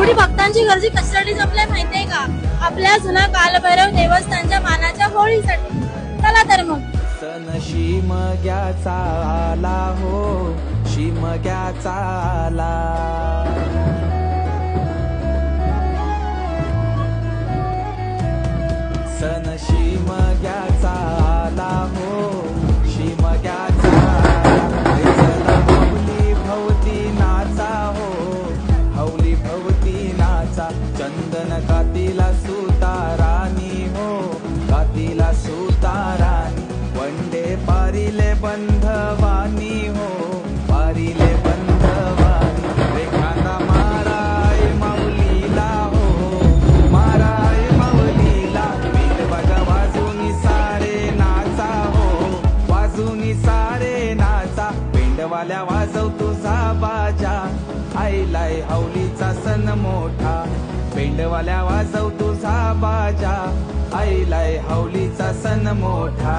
एवढी भक्तांची गर्दी कशासाठी जमलाय माहितीये का? आपल्या जुना कालभैरव देवस्थानच्या मानाच्या होळीसाठी. चला तर मग. सण शिमग्याचा आला हो, शिमग्याचा आला. सण शिमग्याचा आला हो, शिमग्याचा आला. चला हौली भवती नाचा हो, हौली भवती नाचा. चंदन कातीला सुतारानी हो, कातीला सुतारानी. वंडे पारिले बंधवानी हो, पारिले बंधवानी. रेखांदा माराय माऊलीला हो, माराय माऊलीला. बीट बाजा वाजूनी सारे नाचा हो, वाजूनी सारे नाचा. पेंडवाल्या वाजव तुझा बाजा, आईलाय हौलीचा सण मोठा. पेंडवाल्या वाजव तुझा बाजा, आईलाय हौलीचा सण मोठा.